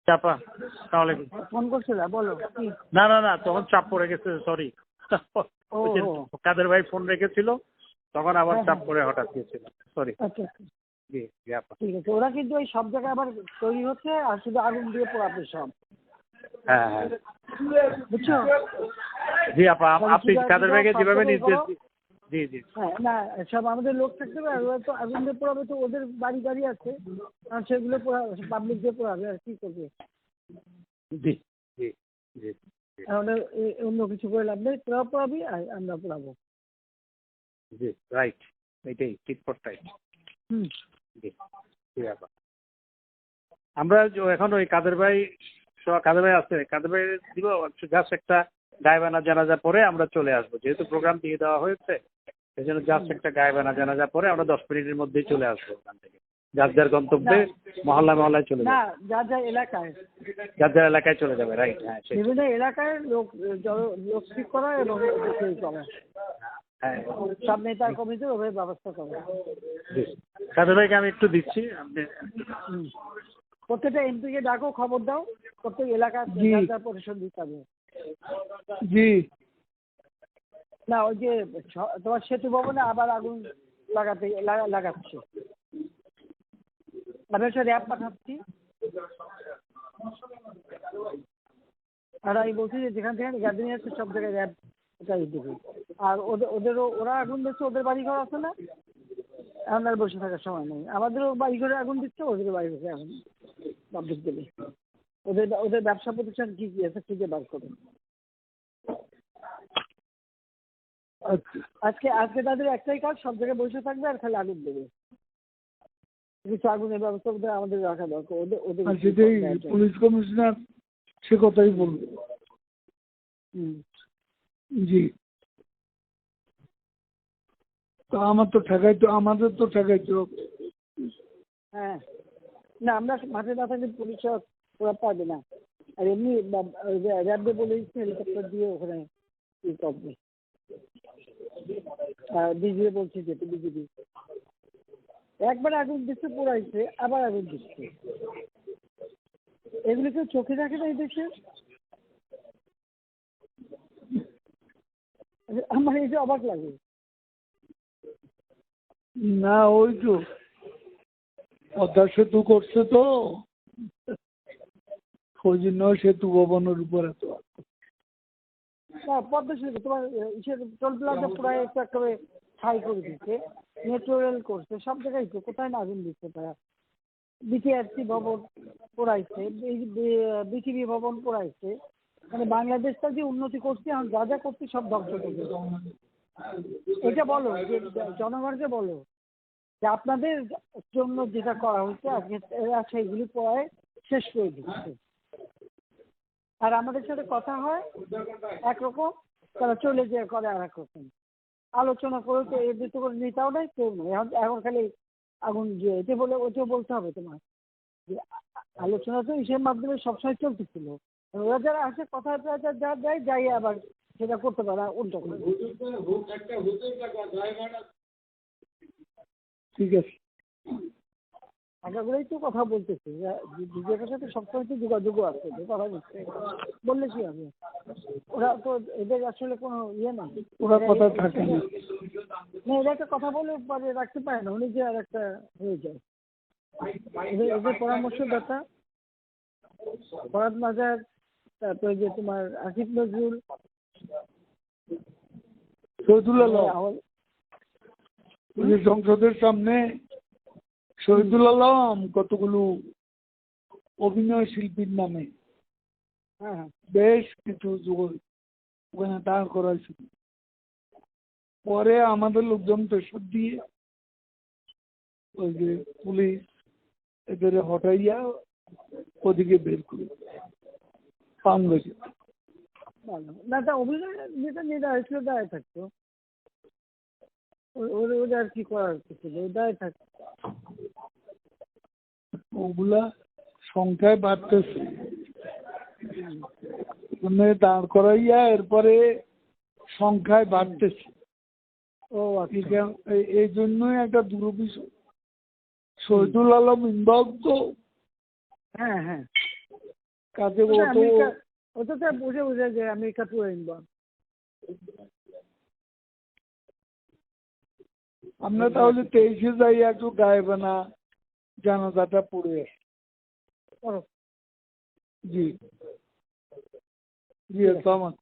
চাপা তাহলে ফোন করছিল, বলো কি? না না না, তখন চাপ পড়ে গেছে, সরি। ও কাদের ভাই ফোন রেখেছিল, তখন আবার হ্যাঁ, চাপ হ্যাঁ। পড়ে হঠাৎ গিয়েছিল, সরি। আচ্ছা আচ্ছা, জি জি আপা। ঠিক আছে। ওরা কিন্তু ওই সব জায়গায় আবার তৈরি হচ্ছে, আর শুধু আগুন দিয়ে পোড়াবে সব, হ্যাঁ হ্যাঁ বুঝছো? জি আপা, আপনি জুগার কাদের ভাইকে সব যেভাবে জায়গায় নির্দেশ করো। জি জি হ্যাঁ, না, সব আমাদের লোক থাকতে হবে, আর ওরা তো আগুন দিয়ে পোড়াবে, তো ওদের বাড়ি গাড়ি আছে, আর সেগুলো পাবলিক দিয়ে পোড়াবে, আর কি করবে? জি জি জি জি তাহলে অন্য কিছু করে লাভ নেই, তোরা পোড়াবি আর আমরা পোড়াবো। জি রাইট, এটাই ঠিক ফর টাইট। হুম। জি জি আপা। আমরা এখন ওই কাদের ভাই আছে, কাদের ভাই দিব জাস্ট একটা গায়েবানা জানাজা পরে আমরা চলে আসবো, যেহেতু প্রোগ্রাম দিয়ে দেওয়া হয়েছে, সেই জন্য জাস্ট একটা গায়েবানা জানাজা পরে আমরা 10 মিনিটের মধ্যেই চলে আসবো ওখান থেকে, যার যার গন্তব্যে মহল্লায় চলে না, যাবে, যার যার এলাকায়, যার যার এলাকায় চলে যাবে, রাইট। হ্যাঁ সেই বিভিন্ন এলাকায় লোক লোক ঠিক করা এবং তৈরি করা, হ্যাঁ সব নেতার কমিটির ওভাবে ব্যবস্থা করা। জি। কাদের ভাইকে আমি একটু দিচ্ছি, আপনি হুম। প্রত্যেকটা এমপিকে ডাকো, খবর দাও, প্রত্যেক এলাকার জি। যার যার পরিষদ দিতে হবে। জি না, ওই যে তোমার সেতু ভবনে আবার আগুন লাগাচ্ছে, আমি একটা র্যাব পাঠাচ্ছি, আর আমি বলছি যে যেখান থেকে গ্যাদারিং আছে সব জায়গায় র্যাব দেবে। আর ওরা আগুন দিচ্ছে, ওদের বাড়ি ঘর আছে না, এখন আর বসে থাকার সময় নেই। আমাদেরও বাড়ি ঘরে আগুন দিচ্ছে, ওদেরও বাড়ি ঘরে আগুন পাবলিক দেবে। ওদের ব্যবসা প্রতিষ্ঠান কি কি আছে খুঁজে বার করুন। আজকে তাদের একটাই কাজ, সব জায়গায় বসে থাকবে আর খালি আগুন দেবে। কিছু আগুনের ব্যবস্থা আমাদের রাখা দরকার, ওদের আর সেটাই পুলিশ কমিশনার সে কথাই বলবে। হুম। জি, তো আমাদের তো ঠেকাইতে হবে। হ্যাঁ, না, আমরা মাঠে না থাকলে পুলিশ ওরা পারবে না। আর এমনি র্যাবকে বলে দিচ্ছে হেলিকপ্টার দিয়ে ওখানে ই করবে। আর বিজিবি বলছে যেতে, বিজিবি একবার আগুন দিচ্ছে, পোড়াইছে, আবার আগুন দিচ্ছে, এগুলো কেউ চোখে দেখে না এই দেশে। আমার এই যে অবাক লাগে। না, ওই তো পদ্মা সেতু করছে, তো ওই জন্য সেতু ভবনের উপর এত। না, পদ্মা সেতু তোমার টোল প্লাজা পুরাই একটু একেবারে ছাই করে দিচ্ছে, মেট্রো রেল করছে, সব জায়গায় তো কোথায় না আগুন দিচ্ছে তারা। বিটিআরসি ভবন পোড়াইছে, বিটিভি ভবন পোড়াইছে, মানে বাংলাদেশটা যে উন্নতি করছে, এখন যা যা করছে সব ধ্বংস করছে। এটা বলো যে জনগণকে বলো যে আপনাদের জন্য যেটা করা হচ্ছে আজকে এরা সেইগুলি পড়ায় শেষ করে দিচ্ছে। আর আমাদের সাথে কথা হয় একরকম, তারা চলে যেয়ে করে আর একরকম। আলোচনা করে তো এর ভিতরে করে নেতাও নাই, কেউ নেই। এখন খালি আগুন দিয়ে এটা বলে ওইটাও বলতে হবে তোমার, যে আলোচনা তো ইসের মাধ্যমে সবসময় চলতেছিল। ওরা যারা আসে কথা যা দেয়, যাই আবার সেটা করতে পারে উল্টো করে। ঠিক আছে, আগাগোড়াই তো কথা বলতেছে, বিজেপির সাথে সবসময় তো যোগাযোগও আছে, কথা বলছে, বললে কি হবে? ওরা তো এদের আসলে কোনো ইয়ে নাই, ওরা কথা থাকে না। না, এরা একটা কথা বলে পরে রাখতে পারে না, উনি যে আর একটা হয়ে যায়। এদের পরামর্শদাতা ফরাদ মাজার, তারপরে যে তোমার আসিফ নজরুল, শহীদুল আলম, সংসদের সামনে শহীদুল আলম কতগুলো অভিনয় শিল্পীর নামে হ্যাঁ, বেশ কিছু ওখানে দাঁড় করাইছিল। পরে আমাদের লোকজন প্রেশার দিয়ে ওই যে পুলিশ এদের হটাইয়া ওদিকে বের করে পান গেছে। ভালো না, তা অভিনয় যেটা নিয়ে হয়েছিল দায় থাকতো, ওদের আর কি করার কিছু নেই, দায় থাকতো। ওগুলা সংখ্যায় বাড়তেছে, দাঁড় করাইয়া এরপরে সংখ্যায় বাড়তেছে। ও আচ্ছা, এই জন্যই একটা দুরভিযোগ। শহীদুল আলম ইনভলভ তো। হ্যাঁ হ্যাঁ, কাজে ও তো আমেরিকা ওটা তো বুঝে বুঝে যে আমেরিকা ট্যুর ইনভলভ। আমরা তাহলে 23-এ যাই, একটু গায়েবানা জানাজাটা পড়ে আসি। করো। জি জি, আসসালাম।